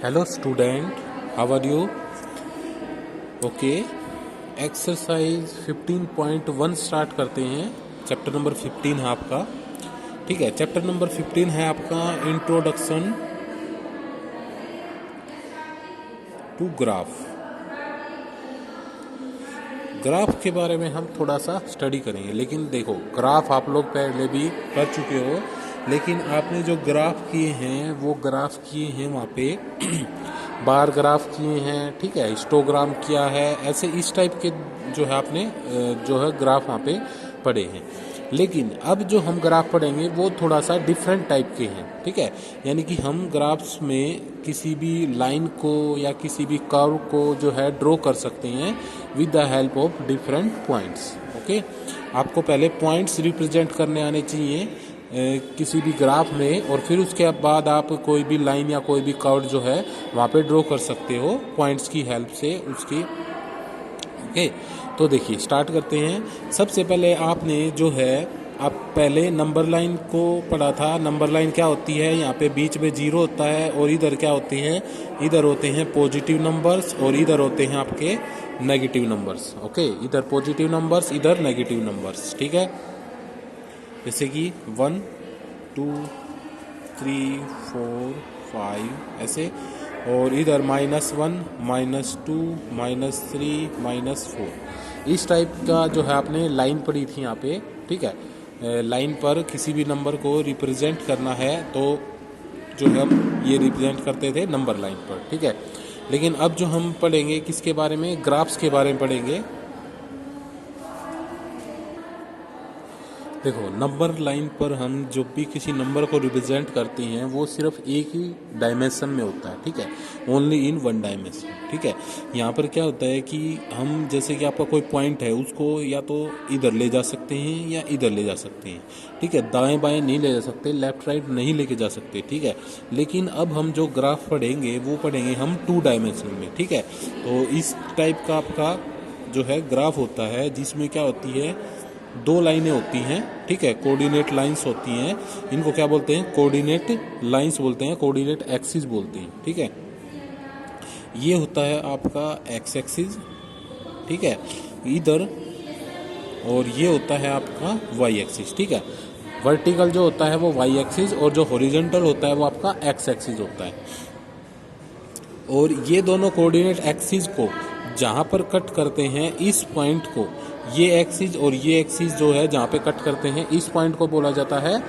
Hello student, how are you? Okay, exercise 15.1 start करते हैं। Chapter number 15 है आपका। ठीक है, चैप्टर नंबर 15 है आपका इंट्रोडक्शन टू ग्राफ। ग्राफ के बारे में हम थोड़ा सा स्टडी करेंगे, लेकिन देखो ग्राफ आप लोग पहले भी कर चुके हो, लेकिन आपने जो ग्राफ किए हैं वो ग्राफ किए हैं वहाँ पे बार ग्राफ किए हैं, ठीक है, हिस्टोग्राम किया है, ऐसे इस टाइप के जो है आपने जो है ग्राफ वहाँ पे पढ़े हैं। लेकिन अब जो हम ग्राफ पढ़ेंगे वो थोड़ा सा डिफरेंट टाइप के हैं, ठीक है। यानी कि हम ग्राफ्स में किसी भी लाइन को या किसी भी कर्व को जो है ड्रॉ कर सकते हैं with the help of different points. Okay, आपको पहले पॉइंट्स रिप्रेजेंट करने आने चाहिए किसी भी ग्राफ में, और फिर उसके बाद आप कोई भी लाइन या कोई भी कर्व जो है वहाँ पे ड्रॉ कर सकते हो पॉइंट्स की हेल्प से उसकी। ओके, तो देखिए स्टार्ट करते हैं। सबसे पहले आपने जो है आप पहले नंबर लाइन को पढ़ा था। नंबर लाइन क्या होती है? यहाँ पे बीच में जीरो होता है और इधर क्या होती है? इधर होते हैं पॉजिटिव नंबर्स और इधर होते हैं आपके नेगेटिव नंबर्स। ओके, इधर पॉजिटिव नंबर्स, इधर नेगेटिव नंबर्स, ठीक है। जैसे कि 1 2 3 4 5 ऐसे, और इधर -1 -2 -3 -4, इस टाइप का जो है आपने लाइन पढ़ी थी यहाँ पे, ठीक है। लाइन पर किसी भी नंबर को रिप्रेजेंट करना है तो जो हम ये रिप्रेजेंट करते थे नंबर लाइन पर, ठीक है। लेकिन अब जो हम पढ़ेंगे किसके बारे में? ग्राफ्स के बारे में पढ़ेंगे। देखो, नंबर लाइन पर हम जो भी किसी नंबर को रिप्रेजेंट करते हैं वो सिर्फ एक ही डायमेंशन में होता है, ठीक है, ओनली इन वन डायमेंशन, ठीक है। यहाँ पर क्या होता है कि हम जैसे कि आपका कोई पॉइंट है उसको या तो इधर ले जा सकते हैं या इधर ले जा सकते हैं, ठीक है। दाएं बाएं नहीं ले जा सकते, लेफ्ट राइट नहीं लेके जा सकते, ठीक है। लेकिन अब हम जो ग्राफ पढ़ेंगे वो पढ़ेंगे हम 2 डायमेंशन में, ठीक है। तो इस टाइप का आपका जो है ग्राफ होता है जिसमें क्या होती है, 2 लाइनें होती हैं, ठीक है, कोऑर्डिनेट लाइंस होती हैं। इनको क्या बोलते हैं? कोऑर्डिनेट लाइंस बोलते हैं, कोऑर्डिनेट एक्सिस बोलते हैं, ठीक है। ये होता है आपका एक्स एक्सिस, ठीक है, इधर, और ये होता है आपका वाई एक्सिस, ठीक है। वर्टिकल जो होता है वो वाई एक्सिस और जो हॉरिजॉन्टल होता है वो आपका एक्स एक्सिस होता है। और ये दोनों कोऑर्डिनेट एक्सिस को जहाँ पर कट करते हैं इस पॉइंट को, ये एक्सिस और ये एक्सिस जो है जहाँ पे कट करते हैं इस पॉइंट को बोला जाता है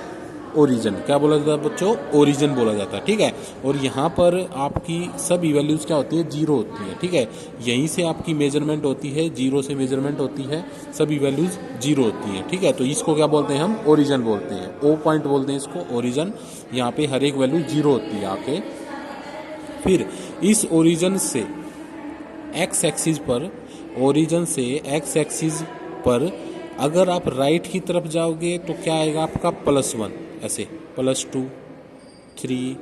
ओरिजिन। क्या बोला जाता है बच्चों? ओरिजिन बोला जाता है, ठीक है। और यहाँ पर आपकी सभी वैल्यूज़ क्या होती है? जीरो होती है, ठीक है। यहीं से आपकी मेजरमेंट होती है, जीरो से मेजरमेंट होती है, सभी वैल्यूज़ जीरो होती हैं, ठीक है। तो इसको क्या बोलते हैं? हम ओरिजिन बोलते हैं, ओ पॉइंट बोलते हैं इसको, ओरिजिन। यहाँ पे हर एक वैल्यू जीरो होती है आके। फिर इस ओरिजिन से एक्स एक्सिस पर, ओरिजिन से एक्स एक्सिस पर अगर आप राइट की तरफ जाओगे तो क्या आएगा आपका? +1, ऐसे +2 3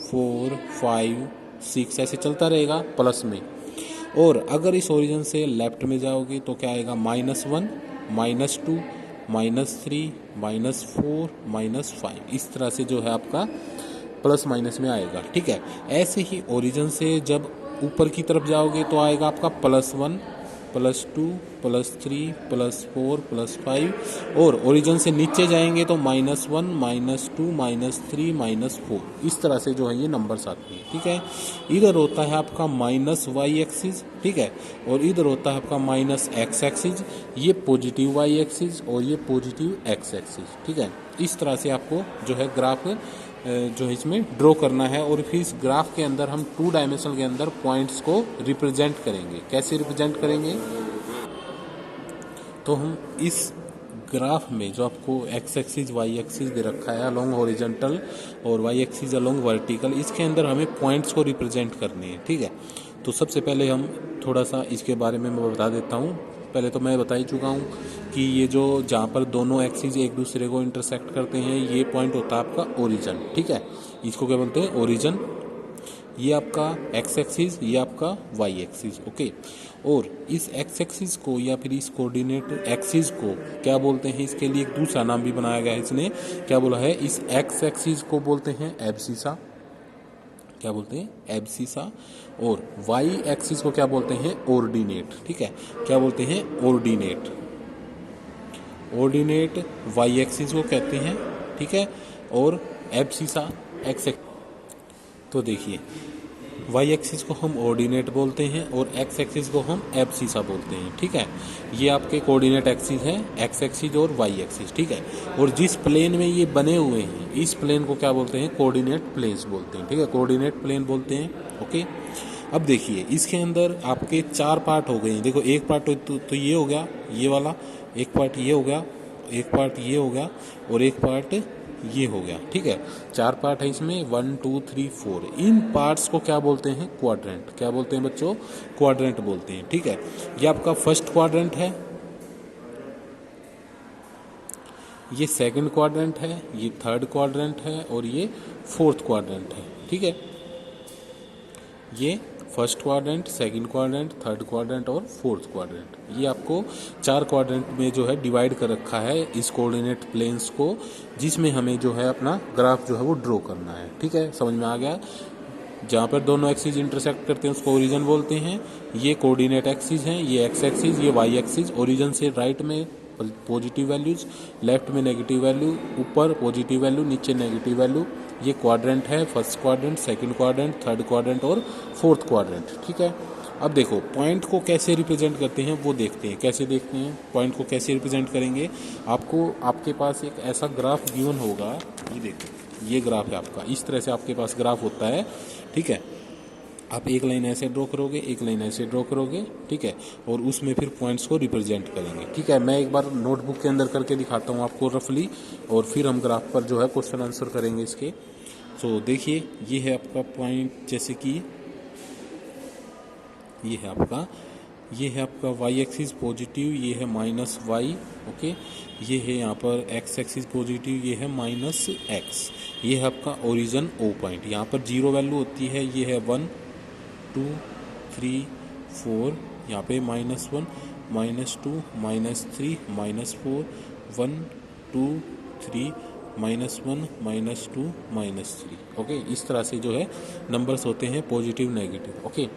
4 5 6 ऐसे चलता रहेगा प्लस में। और अगर इस ओरिजिन से लेफ्ट में जाओगे तो क्या आएगा? -1 -2 -3 -4 -5, इस तरह से जो है आपका प्लस माइनस में आएगा, ठीक है। ऐसे ही ओरिजिन से जब ऊपर की तरफ जाओगे तो आएगा आपका +1 +2 +3 +4 +5, और ओरिजिन से नीचे जाएंगे तो -1 -2 -3 -4, इस तरह से जो है ये नंबर्स आते हैं, ठीक है। इधर होता है आपका -y एक्सिस, ठीक है, और इधर होता है आपका -x एक्सिस, ये पॉजिटिव y एक्सिस और ये पॉजिटिव x एक्सिस, ठीक है। इस तरह से आपको जो है ग्राफ जो है इसमें ड्रॉ करना है, और फिर इस ग्राफ के अंदर हम 2 डायमेंशन के अंदर पॉइंट्स को रिप्रेजेंट करेंगे। कैसे रिप्रेजेंट करेंगे? तो हम इस ग्राफ में जो आपको एक्स एक्सिस वाई एक्सिस दे रखा है अलोंग हॉरिजॉन्टल और वाई एक्सिस अलोंग वर्टिकल, इसके अंदर हमें पॉइंट्स को रिप्रेजेंट करने हैं, ठीक है। तो सबसे पहले हम थोड़ा सा इसके बारे में मैं बता देता हूँ। पहले तो मैं बता ही चुका हूँ कि ये जो जहाँ पर दोनों एक्सिस एक दूसरे को इंटरसेक्ट करते हैं ये पॉइंट होता है आपका ओरिजिन, ठीक है। इसको क्या बोलते हैं? ओरिजिन। ये आपका एक्स एक्सिस, ये आपका वाई एक्सिस, ओके। और इस एक्स एक्सिस को या फिर इस कोऑर्डिनेट एक्सिस को क्या बोलते हैं? इसके लिए एक दूसरा नाम भी बनाया गया है इसने। क्या बोला है? इस एक्स एक्सिस को बोलते हैं एब्सिसा, क्या बोलते हैं, एब्सिसा। और वाई एक्सिस को क्या बोलते हैं, ऑर्डिनेट। ठीक है, क्या बोलते हैं, ऑर्डिनेट। ऑर्डिनेट वाई एक्सिस को कहते हैं, ठीक है, और एब्सिसा एक्स। तो देखिए, वाई एक्सिस को हम ऑर्डिनेट बोलते हैं और एक्स एक्सिस को हम एब्सिसा बोलते हैं। ठीक है, ये आपके कोऑर्डिनेट एक्सिस है, एक्स एक्सिस और वाई एक्सिस। ठीक है, और जिस प्लेन में ये बने हुए हैं इस प्लेन को क्या बोलते हैं, कोऑर्डिनेट प्लेन्स बोलते हैं। ठीक है, कोऑर्डिनेट प्लेन बोलते हैं। ओके, अब देखिए इसके अंदर आपके 4 पार्ट हो गए हैं। देखो, एक पार्ट तो ये हो गया, ये वाला, एक पार्ट ये हो गया, एक पार्ट ये हो गया और एक पार्ट ये हो गया। ठीक है, 4 पार्ट है इसमें, 1 2 3 4। इन पार्ट्स को क्या बोलते हैं, क्वाड्रेंट। क्या बोलते हैं बच्चों, क्वाड्रेंट बोलते हैं। ठीक है, ये आपका फर्स्ट क्वाड्रेंट है, ये सेकंड क्वाड्रेंट है, ये थर्ड क्वाड्रेंट है और ये फोर्थ क्वाड्रेंट है। ठीक है, ये first quadrant, second quadrant, third quadrant और फोर्थ क्वाड्रेंट, ये आपको 4 क्वाड्रेंट में जो है डिवाइड कर रखा है इस कोऑर्डिनेट प्लेन्स को, जिसमें हमें जो है अपना ग्राफ जो है वो ड्रॉ करना है। ठीक है, समझ में आ गया। जहाँ पर दोनों एक्सिस इंटरसेक्ट करते हैं उसको ओरिजिन बोलते हैं। ये कोऑर्डिनेट एक्सिस हैं, ये एक्स एक्सिस, ये वाई एक्सिस। ओरिजिन से राइट में पॉजिटिव वैल्यूज, लेफ्ट में नेगेटिव वैल्यू, ऊपर पॉजिटिव वैल्यू, नीचे नेगेटिव वैल्यू। ये क्वाड्रेंट है, first quadrant, second quadrant, third quadrant और फोर्थ क्वाड्रेंट। ठीक है, अब देखो पॉइंट को कैसे रिप्रेजेंट करते हैं वो देखते हैं। कैसे देखते हैं पॉइंट को, कैसे रिप्रेजेंट करेंगे। आपको आपके पास एक ऐसा ग्राफ गिवन होगा, ये देखो, ये ग्राफ है आपका, इस तरह से आपके पास ग्राफ होता है। ठीक है, आप एक लाइन ऐसे ड्रॉ करोगे, एक लाइन ऐसे ड्रॉ करोगे। ठीक है, और उसमें फिर पॉइंट्स को रिप्रेजेंट करेंगे। ठीक है, मैं एक बार नोटबुक के अंदर करके दिखाता हूँ आपको रफली, और फिर हम ग्राफ पर जो है क्वेश्चन आंसर करेंगे इसके। तो देखिए, ये है आपका पॉइंट, जैसे कि ये है आपका वाई एक्सिस पॉजिटिव, ये है माइनस वाई। ओके, ये है यहाँ पर एक्स एक्सिस पॉजिटिव, ये है माइनस एक्स। ये है आपका ओरिजिन ओ पॉइंट। यहाँ पर 0 वैल्यू होती है, ये है 1 2 3 4, यहाँ पे -1 -2 -3 -4 1 2 3 -1 -2 -3। ओके, इस तरह से जो है नंबर्स होते हैं, पॉजिटिव नेगेटिव। ओके,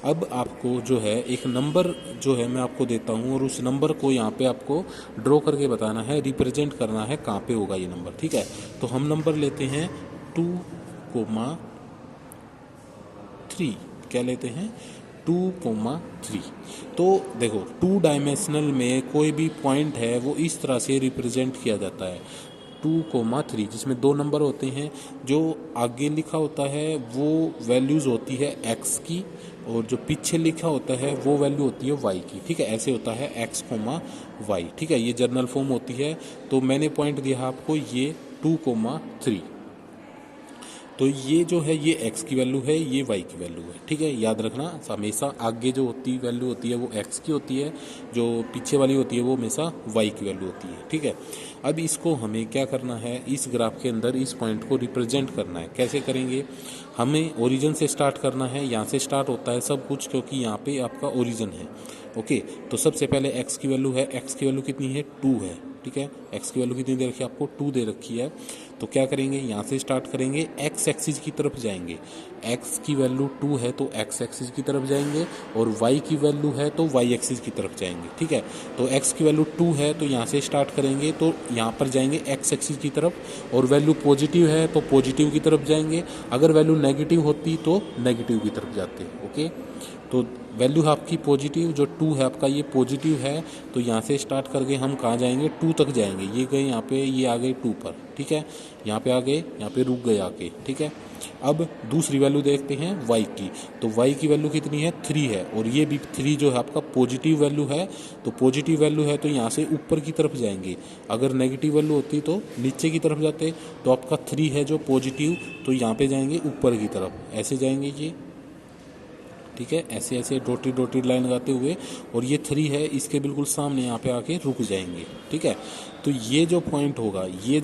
अब आपको जो है एक नंबर जो है मैं आपको देता हूँ और उस नंबर को यहाँ पे आपको ड्रॉ करके बताना है, रिप्रेजेंट करना है कहाँ पे होगा ये नंबर। ठीक है, तो हम नंबर लेते हैं 2,3। क्या लेते हैं, 2,3। तो देखो, 2 डायमेंशनल में कोई भी पॉइंट है वो इस तरह से रिप्रेजेंट किया जाता है, 2,3, जिसमें 2 नंबर होते हैं। जो आगे लिखा होता है वो वैल्यूज़ होती है x की, और जो पीछे लिखा होता है वो वैल्यू होती है y की। ठीक है, ऐसे होता है x, y। ठीक है, ये जर्नल फॉर्म होती है। तो मैंने पॉइंट दिया आपको ये 2,3। तो ये जो है ये x की वैल्यू है, ये y की वैल्यू है। ठीक है, याद रखना, हमेशा आगे जो होती वैल्यू होती है वो x की होती है, जो पीछे वाली होती है वो हमेशा y की वैल्यू होती है। ठीक है, अब इसको हमें क्या करना है, इस ग्राफ के अंदर इस पॉइंट को रिप्रेजेंट करना है। कैसे करेंगे, हमें ओरिजिन से स्टार्ट करना है। यहाँ से स्टार्ट होता है सब कुछ, क्योंकि यहाँ पे आपका ओरिजिन है। ओके, तो सबसे पहले x की वैल्यू है, x की वैल्यू कितनी है, 2 है। ठीक है, x की वैल्यू कितनी दे रखी है आपको, 2 दे रखी है। तो क्या करेंगे, यहाँ से स्टार्ट करेंगे, x एक्सिस की तरफ जाएंगे। x की वैल्यू 2 है तो x एक्सिस की तरफ जाएंगे, और y की वैल्यू है तो y एक्सिस की तरफ जाएंगे। ठीक है, तो x की वैल्यू 2 है तो यहाँ से स्टार्ट करेंगे, तो यहाँ पर जाएंगे x एक्सिस की तरफ, और वैल्यू पॉजिटिव है तो पॉजिटिव की तरफ जाएंगे। अगर वैल्यू नेगेटिव होती तो नेगेटिव की तरफ जाते। ओके, तो वैल्यू आपकी पॉजिटिव, जो 2 है आपका ये पॉजिटिव है, तो यहाँ से स्टार्ट करके हम कहाँ जाएंगे, 2 तक जाएंगे। ये गए यहाँ पे, ये आ गए 2 पर। ठीक है, यहाँ पे आ गए, यहाँ पे रुक गए आके। ठीक है, अब दूसरी वैल्यू देखते हैं y की। तो y की वैल्यू कितनी है, 3 है, और ये भी 3 जो है आपका पॉजिटिव वैल्यू है। तो पॉजिटिव वैल्यू है तो यहाँ से ऊपर की तरफ जाएंगे। अगर नेगेटिव वैल्यू होती तो नीचे की तरफ जाते। तो आपका 3 है जो पॉजिटिव, तो यहाँ पे जाएंगे ऊपर की तरफ, ऐसे जाएंगे ये। ठीक है, ऐसे ऐसे डॉटेड लाइन लगाते हुए, और ये 3 है इसके बिल्कुल सामने यहाँ पे आके रुक जाएंगे। ठीक है, तो ये जो पॉइंट होगा, ये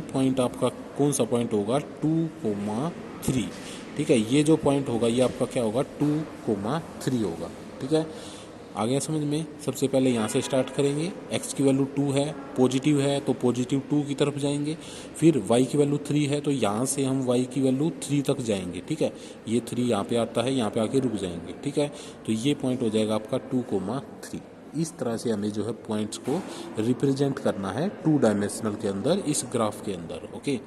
पॉइंट आपका कौन सा पॉइंट होगा, 2,3। ठीक है, ये जो पॉइंट होगा ये आपका क्या होगा, 2,3 होगा। ठीक है, आ गया समझ में। सबसे पहले यहाँ से स्टार्ट करेंगे, x की वैल्यू 2 है, पॉजिटिव है तो पॉजिटिव 2 की तरफ जाएंगे। फिर y की वैल्यू 3 है तो यहाँ से हम y की वैल्यू 3 तक जाएंगे, ठीक है। ये 3 यहाँ पे आता है, यहाँ पे आके रुक जाएंगे, ठीक है। तो ये पॉइंट हो जाएगा आपका 2,3। इस तरह से हमें जो है पॉइंट्स को रिप्रेजेंट करना है 2 डायमेंशनल के अंदर, इस ग्राफ के अंदर, ओके।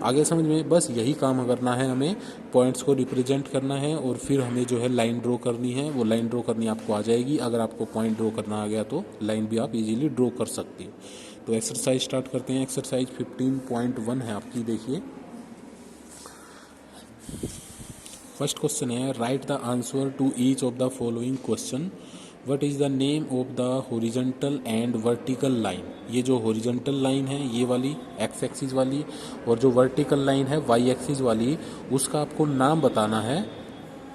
आगे समझ में, बस यही काम करना है हमें, पॉइंट्स को रिप्रेजेंट करना है और फिर हमें जो है लाइन ड्रॉ करनी है। वो लाइन ड्रॉ करनी आपको आ जाएगी। अगर आपको पॉइंट ड्रॉ करना आ गया तो लाइन भी आप इजीली ड्रॉ कर सकते हो। तो एक्सरसाइज स्टार्ट करते हैं। एक्सरसाइज 15.1 है आपकी, देखिए। फर्स्ट क्वेश्चन है, write the answer to each of the following question. What is the name of the horizontal and vertical line. ये जो हॉरिजॉन्टल लाइन है ये वाली एक्स एक्सिस वाली, और जो वर्टिकल लाइन है वाई एक्सिस वाली, उसका आपको नाम बताना है।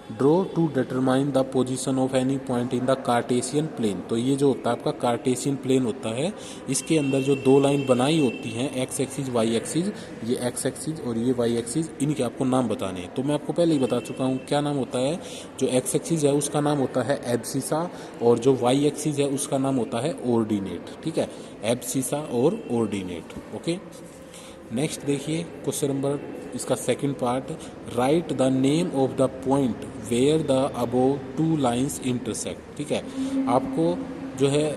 Draw to determine the position of any point in the Cartesian plane. तो ये जो होता है आपका कार्टेशियन प्लेन होता है, इसके अंदर जो 2 लाइन बनाई होती हैं, एक्स एक्सिस वाई एक्सिस, ये एक्स एक्सिस और ये वाई एक्सिस, इनके आपको नाम बताने हैं। तो मैं आपको पहले ही बता चुका हूँ क्या नाम होता है। जो एक्स एक्सिस है उसका नाम होता है एब्सिसा, और जो वाई एक्सिस है उसका नाम होता है ऑर्डिनेट, ठीक है। एब्सिसा और ऑर्डिनेट, ओके। नेक्स्ट देखिए क्वेश्चन नंबर, इसका second part, write the name of the point where the above 2 lines intersect, ठीक है। आपको जो है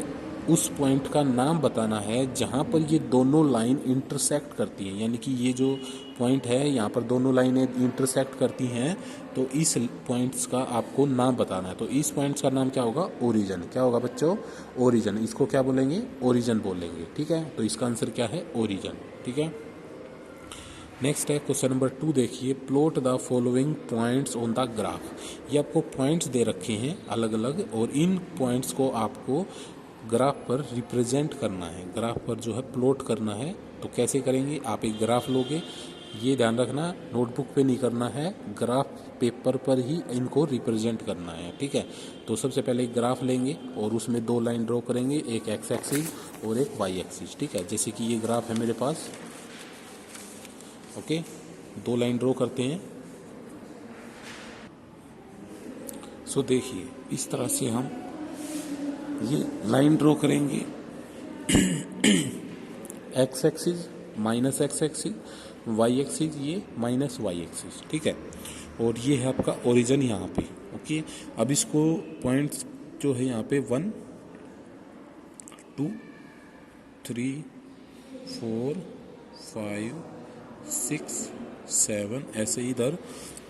उस पॉइंट का नाम बताना है जहाँ पर ये दोनों लाइन इंटरसेक्ट करती हैं, यानी कि ये जो पॉइंट है यहाँ पर दोनों लाइनें इंटरसेक्ट करती हैं, तो इस पॉइंट्स का आपको नाम बताना है। तो इस पॉइंट्स का नाम क्या होगा, ओरिजिन। क्या होगा बच्चों, ओरिजिन। इसको क्या बोलेंगे, ओरिजिन बोलेंगे, ठीक है। तो इसका आंसर क्या है, ओरिजिन, ठीक है। नेक्स्ट है क्वेश्चन नंबर 2, देखिए। Plot the following points on the graph. ये आपको पॉइंट्स दे रखे हैं अलग अलग, और इन पॉइंट्स को आपको ग्राफ पर रिप्रेजेंट करना है, ग्राफ पर जो है प्लॉट करना है। तो कैसे करेंगे, आप एक ग्राफ लोगे, ये ध्यान रखना नोटबुक पे नहीं करना है, ग्राफ पेपर पर ही इनको रिप्रेजेंट करना है, ठीक है। तो सबसे पहले एक ग्राफ लेंगे और उसमें 2 लाइन ड्रॉ करेंगे, एक एक्स एक्सिस और एक वाई एक्सिस, ठीक है। जैसे कि ये ग्राफ है मेरे पास, ओके। 2 लाइन ड्रॉ करते हैं। सो देखिए इस तरह से हम ये लाइन ड्रॉ करेंगे, X axis minus X axis, Y axis ये माइनस वाई एक्सिस, ठीक है। और ये है आपका ओरिजिन यहाँ पे, ओके। अब इसको पॉइंट्स जो है यहाँ पे 1 2 3 4 5 6 7, ऐसे इधर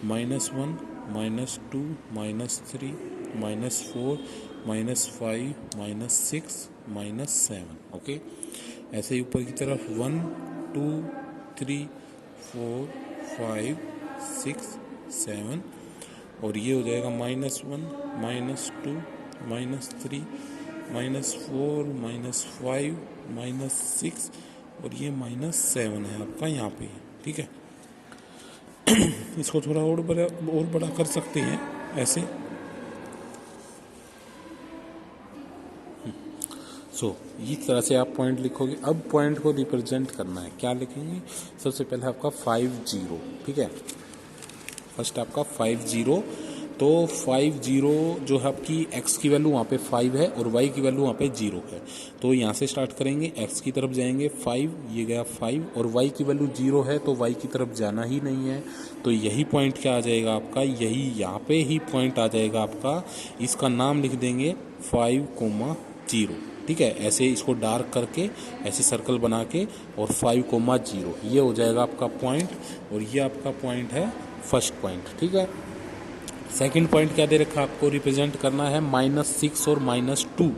-1 -2 -3 -4 -5 -6 -7, ओके। ऐसे ही ऊपर की तरफ 1 2 3 4 5 6 7, और ये हो जाएगा -1 -2 -3 -4 -5 -6, और ये -7 है आपका यहाँ पे, ठीक है। इसको थोड़ा और बड़ा कर सकते हैं ऐसे। सो इस तरह से आप पॉइंट लिखोगे। अब पॉइंट को रिप्रेजेंट करना है, क्या लिखेंगे, सबसे पहले आपका 50, ठीक है। फर्स्ट आपका 50, तो 50 जो है आपकी x की वैल्यू वहाँ पे 5 है और y की वैल्यू वहाँ पे 0 है। तो यहाँ से स्टार्ट करेंगे, x की तरफ जाएंगे 5, ये गया 5, और y की वैल्यू 0 है तो y की तरफ जाना ही नहीं है। तो यही पॉइंट क्या आ जाएगा आपका, यही यहाँ पे ही पॉइंट आ जाएगा आपका। इसका नाम लिख देंगे 5,0, ठीक है। ऐसे इसको डार्क करके ऐसे सर्कल बना के और 5,0, ये हो जाएगा आपका पॉइंट, और ये आपका पॉइंट है फर्स्ट पॉइंट, ठीक है। सेकंड पॉइंट क्या दे रखा आपको, रिप्रेजेंट करना है -6 और -2।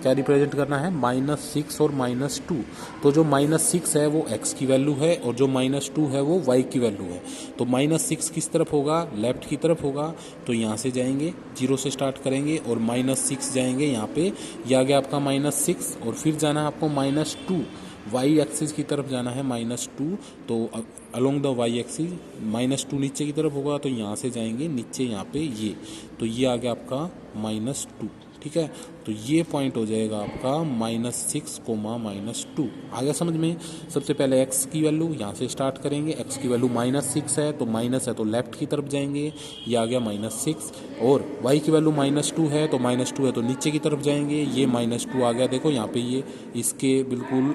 क्या रिप्रेजेंट करना है, -6 और -2। तो जो -6 है वो x की वैल्यू है, और जो -2 है वो y की वैल्यू है। तो -6 किस तरफ होगा, लेफ्ट की तरफ होगा। तो यहाँ से जाएंगे, 0 से स्टार्ट करेंगे और -6 जाएंगे यहाँ पे, ये आ गया आपका -6, और फिर जाना है आपको -2, वाई एक्सिस की तरफ जाना है -2। तो अलोंग द वाई एक्सिस -2 नीचे की तरफ होगा, तो यहाँ से जाएंगे नीचे यहाँ पे ये, तो ये आ गया आपका -2, ठीक है। तो ये पॉइंट हो जाएगा आपका -6, -2। आ गया समझ में। सबसे पहले x की वैल्यू यहाँ से स्टार्ट करेंगे। x की वैल्यू -6 है तो माइनस है तो लेफ्ट की तरफ जाएंगे, ये आ गया -6। और y की वैल्यू -2 है तो -2 है तो नीचे की तरफ जाएंगे, ये -2 आ गया। देखो यहाँ पे ये इसके बिल्कुल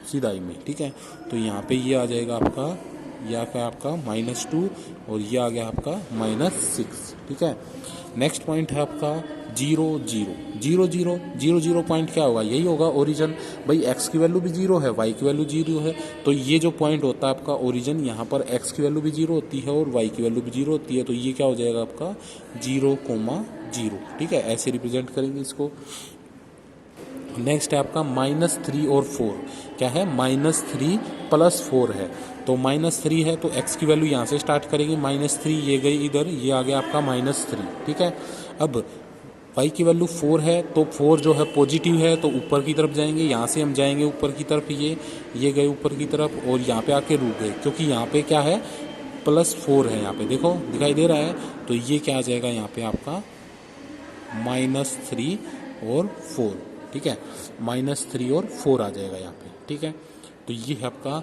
सीधाई में, ठीक है। तो यहाँ पे ये आ जाएगा आपका, यह आ गया आपका -2 और ये आ गया आपका -6, ठीक है। नेक्स्ट पॉइंट है आपका 0 0 0 0 0 0 पॉइंट क्या होगा, यही होगा ओरिजिन। भाई x की वैल्यू भी 0 है, y की वैल्यू 0 है, तो ये जो पॉइंट होता है आपका ओरिजिन, यहाँ पर x की वैल्यू भी 0 होती है और y की वैल्यू भी 0 होती है, तो ये क्या हो जाएगा आपका 0, 0, ठीक है। ऐसे रिप्रेजेंट करेंगे इसको। नेक्स्ट है आपका -3 और 4, क्या है -3 + 4 है, तो -3 है तो x की वैल्यू यहाँ से स्टार्ट करेंगे, -3 ये गई इधर, ये आ गया आपका -3, ठीक है। अब y की वैल्यू 4 है तो 4 जो है पॉजिटिव है तो ऊपर की तरफ जाएंगे, यहाँ से हम जाएंगे ऊपर की तरफ, ये गए ऊपर की तरफ और यहाँ पे आके रुक गए, क्योंकि यहाँ पे क्या है +4 है, यहाँ पे देखो दिखाई दे रहा है। तो ये क्या आ जाएगा यहाँ पे आपका -3 और 4, ठीक है। -3 और 4 आ जाएगा यहाँ पे, ठीक है। तो ये है आपका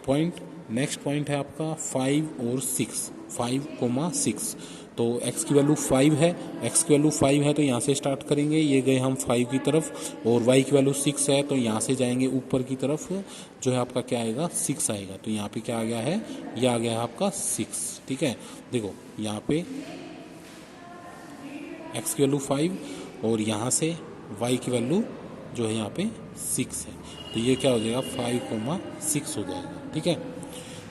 पॉइंट। नेक्स्ट पॉइंट है आपका 5 और 6, 5, 6। तो x की वैल्यू 5 है, x की वैल्यू 5 है तो यहाँ से स्टार्ट करेंगे, ये गए हम 5 की तरफ, और y की वैल्यू 6 है तो यहाँ से जाएंगे ऊपर की तरफ, जो है आपका क्या आएगा 6 आएगा। तो यहाँ पे क्या आ गया है, ये आ गया है आपका 6, ठीक है। देखो यहाँ पे x की वैल्यू 5 और यहाँ से y की वैल्यू जो है यहाँ पे 6 है, तो ये क्या हो जाएगा 5, 6 हो जाएगा, ठीक है।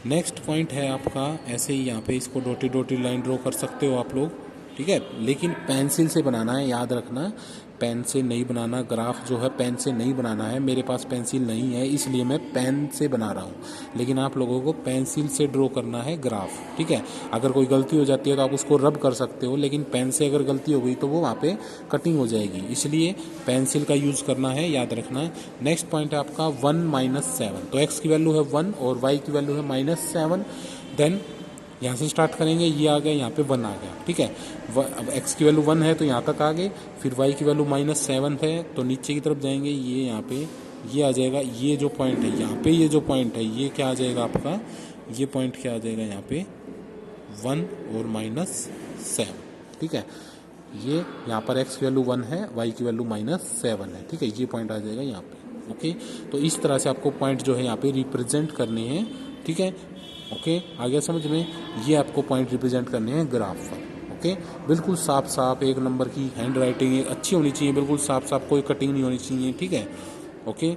नेक्स्ट पॉइंट है आपका, ऐसे ही यहाँ पे इसको डॉटेड डॉटेड लाइन ड्रॉ कर सकते हो आप लोग, ठीक है, लेकिन पेंसिल से बनाना है, याद रखना, पेन से नहीं बनाना। ग्राफ जो है पेन से नहीं बनाना है, मेरे पास पेंसिल नहीं है इसलिए मैं पेन से बना रहा हूँ, लेकिन आप लोगों को पेंसिल से ड्रॉ करना है ग्राफ, ठीक है। अगर कोई गलती हो जाती है तो आप उसको रब कर सकते हो, लेकिन पेन से अगर गलती हो गई तो वो वहाँ पे कटिंग हो जाएगी, इसलिए पेंसिल का यूज़ करना है, याद रखना है। नेक्स्ट पॉइंट है आपका 1 - 7, तो x की वैल्यू है 1 और y की वैल्यू है -7। देन यहाँ से स्टार्ट करेंगे, ये आ गया, यहाँ पे 1 आ गया, ठीक है। अब x की वैल्यू 1 है तो यहाँ तक आ गए, फिर y की वैल्यू -7 है तो नीचे की तरफ जाएंगे, ये यहाँ पे ये आ जाएगा, ये जो पॉइंट है यहाँ पे, ये जो पॉइंट है ये क्या आ जाएगा आपका, ये पॉइंट क्या आ जाएगा यहाँ पे 1 और -7, ठीक है। ये यहाँ पर x की वैल्यू 1 है, y की वैल्यू -7 है, ठीक है, ये पॉइंट आ जाएगा यहाँ पे, ओके। तो इस तरह से आपको पॉइंट जो है यहाँ पे रिप्रेजेंट करने हैं, ठीक है, ओके। आ गया समझ में। ये आपको पॉइंट रिप्रेजेंट करने हैं ग्राफ पर, ओके। बिल्कुल साफ साफ एक नंबर की हैंड राइटिंग अच्छी होनी चाहिए, बिल्कुल साफ साफ, कोई कटिंग नहीं होनी चाहिए, ठीक है, ओके।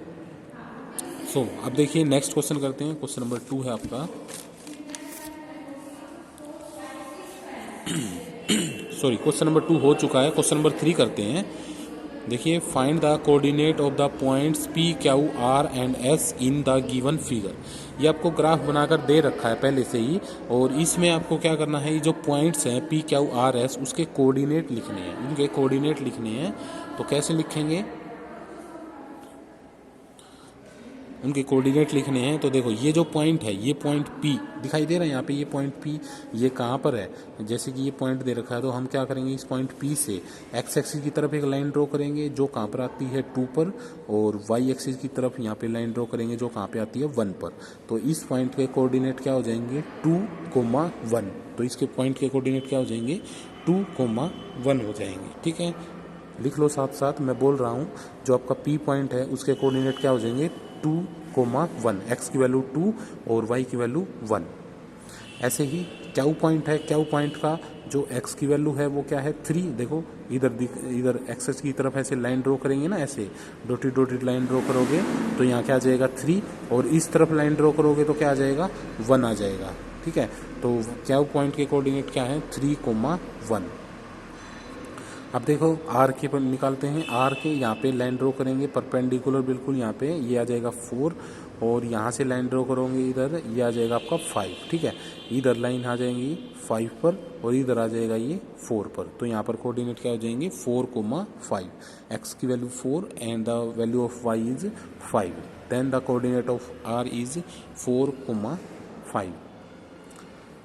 सो अब देखिए नेक्स्ट क्वेश्चन करते हैं। क्वेश्चन नंबर 2 है आपका सॉरी, क्वेश्चन नंबर 2 हो चुका है, क्वेश्चन नंबर 3 करते हैं। देखिए, find the coordinate of the points P, Q, R and S in the given figure. ये आपको ग्राफ बनाकर दे रखा है पहले से ही, और इसमें आपको क्या करना है, ये जो पॉइंट्स हैं P, Q, R, S, उसके कोऑर्डिनेट लिखने हैं, इनके कोऑर्डिनेट लिखने हैं। तो कैसे लिखेंगे, उनके कोऑर्डिनेट लिखने हैं। तो देखो ये जो पॉइंट है, ये पॉइंट P दिखाई दे रहा है यहाँ पे, ये पॉइंट P ये कहाँ पर है, जैसे कि ये पॉइंट दे रखा है, तो हम क्या करेंगे, इस पॉइंट P से x एक्सिस की तरफ एक लाइन ड्रॉ करेंगे जो कहाँ पर आती है 2 पर, और y एक्सिस की तरफ यहाँ पे लाइन ड्रॉ करेंगे जो कहाँ पे आती है 1 पर। तो इस पॉइंट के कोऑर्डिनेट क्या हो जाएंगे 2, 1। तो इसके पॉइंट के कोऑर्डिनेट क्या हो जाएंगे 2, 1 हो जाएंगे, ठीक है। लिख लो साथ साथ, मैं बोल रहा हूँ, जो आपका P पॉइंट है उसके कोऑर्डिनेट क्या हो जाएंगे 2, 1, x की वैल्यू 2 और y की वैल्यू 1। ऐसे ही Q पॉइंट है, Q पॉइंट का जो x की वैल्यू है वो क्या है 3। देखो इधर एक्सेस की तरफ ऐसे लाइन ड्रॉ करेंगे ना, ऐसे डॉटेड डॉटेड लाइन ड्रॉ करोगे तो यहाँ क्या आ जाएगा 3, और इस तरफ लाइन ड्रॉ करोगे तो क्या आ जाएगा 1 आ जाएगा, ठीक है। तो Q पॉइंट के कोऑर्डिनेट क्या है 3, 1। अब देखो आर के पर निकालते हैं, आर के यहाँ पे लाइन ड्रॉ करेंगे परपेंडिकुलर बिल्कुल यहाँ पे, ये आ जाएगा 4, और यहाँ से लाइन ड्रॉ करोगे इधर, ये आ जाएगा आपका 5, ठीक है। इधर लाइन आ जाएंगी 5 पर और इधर आ जाएगा ये 4 पर। तो यहाँ पर कोऑर्डिनेट क्या हो जाएंगे 4, 5। एक्स की value 4 and the value of Y is 5, then the coordinate of R is 4, 5।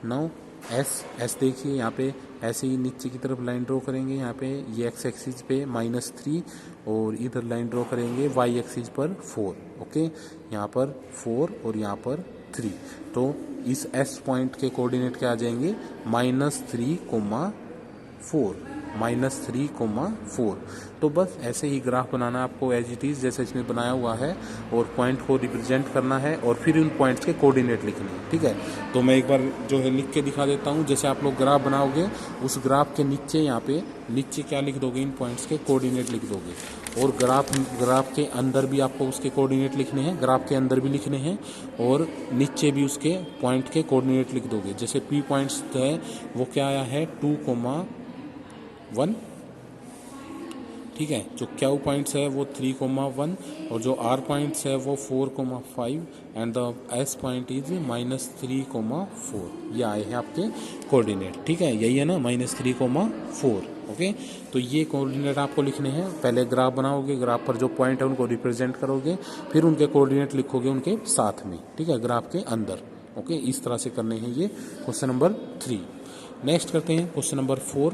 Now S देखिए यहाँ पे ऐसे ही नीचे की तरफ लाइन ड्रॉ करेंगे, यहाँ पे ये एक्स एक्सिस पे -3 और इधर लाइन ड्रॉ करेंगे वाई एक्सिस पर 4। ओके, यहाँ पर 4 और यहाँ पर 3। तो इस एस पॉइंट के कोऑर्डिनेट क्या आ जाएंगे, -3, -3, तो बस ऐसे ही ग्राफ बनाना आपको एज इट इज़ जैसे इसमें बनाया हुआ है, और पॉइंट को रिप्रेजेंट करना है और फिर उन पॉइंट्स के कोऑर्डिनेट लिखने हैं। ठीक है, तो मैं एक बार जो है लिख के दिखा देता हूँ। जैसे आप लोग ग्राफ बनाओगे, उस ग्राफ के नीचे यहाँ पे नीचे क्या लिख दोगे, इन पॉइंट्स के कोऑर्डिनेट लिख दोगे, और ग्राफ के अंदर भी आपको उसके कोऑर्डिनेट लिखने हैं, ग्राफ के अंदर भी लिखने हैं, और नीचे भी उसके पॉइंट के कोऑर्डिनेट लिख दोगे। जैसे पी पॉइंट्स है वो क्या आया है 2,1, ठीक है, जो क्यू पॉइंट्स है वो 3,1, और जो आर पॉइंट्स है वो 4,5, and the S point is -3,4। ये आए हैं आपके कोऑर्डिनेट। ठीक है, यही है ना, -3,4। ओके, तो ये कोऑर्डिनेट आपको लिखने हैं। पहले ग्राफ बनाओगे, ग्राफ पर जो पॉइंट है उनको रिप्रेजेंट करोगे, फिर उनके कोऑर्डिनेट लिखोगे उनके साथ में। ठीक है, ग्राफ के अंदर। ओके, इस तरह से करने हैं ये क्वेश्चन नंबर 3। नेक्स्ट करते हैं क्वेश्चन नंबर 4।